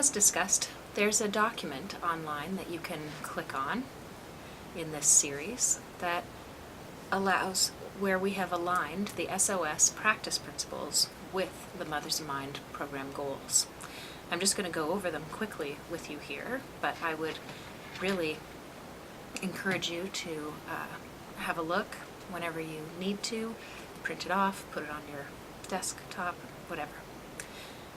as discussed, there's a document online that you can click on in this series that allows where we have aligned the SOS practice principles with the Mothers in Mind program goals. I'm just going to go over them quickly with you here, but I would really encourage you to have a look whenever you need to, print it off, put it on your desktop, whatever.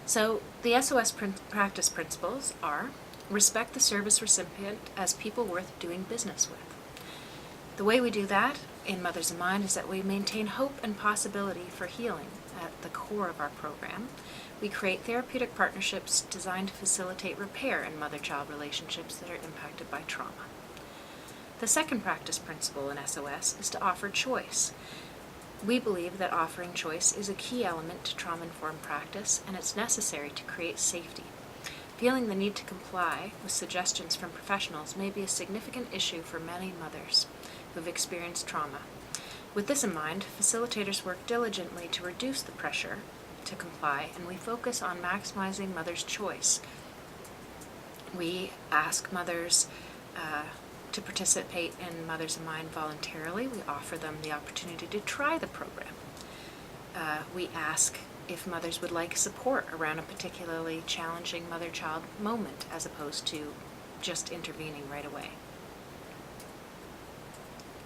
So the SOS practice principles are: respect the service recipient as people worth doing business with. The way we do that in Mothers in Mind is that we maintain hope and possibility for healing at the core of our program. We create therapeutic partnerships designed to facilitate repair in mother-child relationships that are impacted by trauma. The second practice principle in SOS is to offer choice. We believe that offering choice is a key element to trauma-informed practice, and it's necessary to create safety. Feeling the need to comply with suggestions from professionals may be a significant issue for many mothers who've experienced trauma. With this in mind, facilitators work diligently to reduce the pressure to comply, and we focus on maximizing mothers' choice. We ask mothers to participate in Mothers in Mind voluntarily. We offer them the opportunity to try the program. We ask if mothers would like support around a particularly challenging mother-child moment, as opposed to just intervening right away.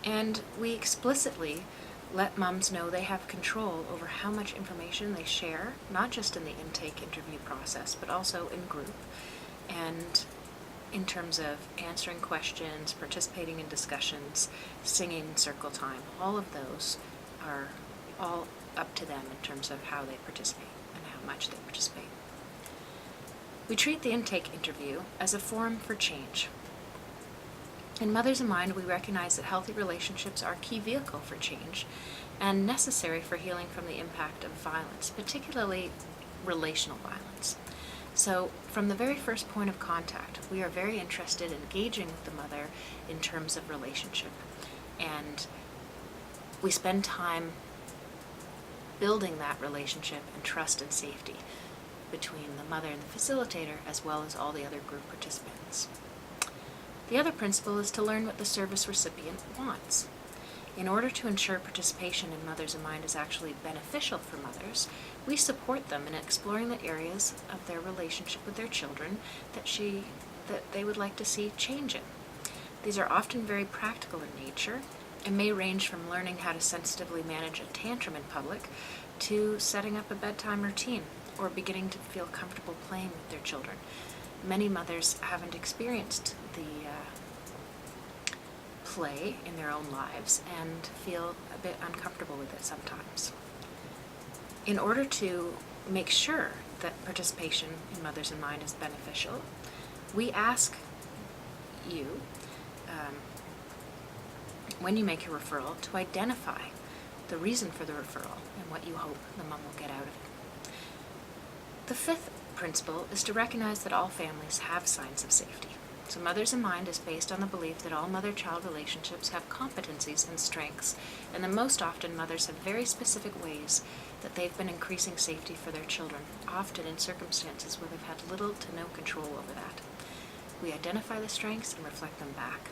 And we explicitly let moms know they have control over how much information they share, not just in the intake interview process, but also in group, and in terms of answering questions, participating in discussions, singing circle time. All of those are all up to them in terms of how they participate and how much they participate. We treat the intake interview as a forum for change. In Mothers in Mind, we recognize that healthy relationships are a key vehicle for change and necessary for healing from the impact of violence, particularly relational violence. So from the very first point of contact, we are very interested in engaging with the mother in terms of relationship. And we spend time building that relationship and trust and safety between the mother and the facilitator, as well as all the other group participants. The other principle is to learn what the service recipient wants. In order to ensure participation in Mothers in Mind is actually beneficial for mothers, we support them in exploring the areas of their relationship with their children that they would like to see change in. These are often very practical in nature and may range from learning how to sensitively manage a tantrum in public to setting up a bedtime routine or beginning to feel comfortable playing with their children. Many mothers haven't experienced the play in their own lives and feel a bit uncomfortable with it sometimes. In order to make sure that participation in Mothers in Mind is beneficial, we ask you, when you make your referral, to identify the reason for the referral and what you hope the mom will get out of it. The fifth principle is to recognize that all families have signs of safety. So Mothers in Mind is based on the belief that all mother-child relationships have competencies and strengths, and that most often mothers have very specific ways that they've been increasing safety for their children, often in circumstances where they've had little to no control over that. We identify the strengths and reflect them back.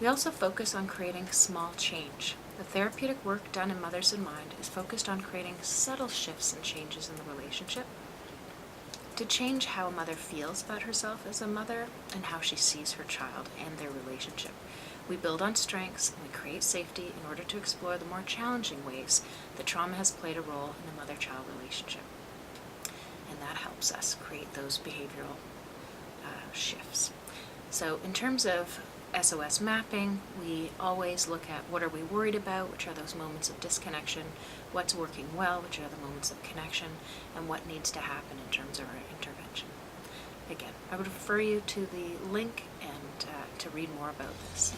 We also focus on creating small change. The therapeutic work done in Mothers in Mind is focused on creating subtle shifts and changes in the relationship to change how a mother feels about herself as a mother and how she sees her child and their relationship. We build on strengths and we create safety in order to explore the more challenging ways that trauma has played a role in a mother-child relationship. And that helps us create those behavioral shifts. So in terms of SOS mapping, we always look at what are we worried about, which are those moments of disconnection, what's working well, which are the moments of connection, and what needs to happen in terms of our intervention. Again, I would refer you to the link and to read more about this.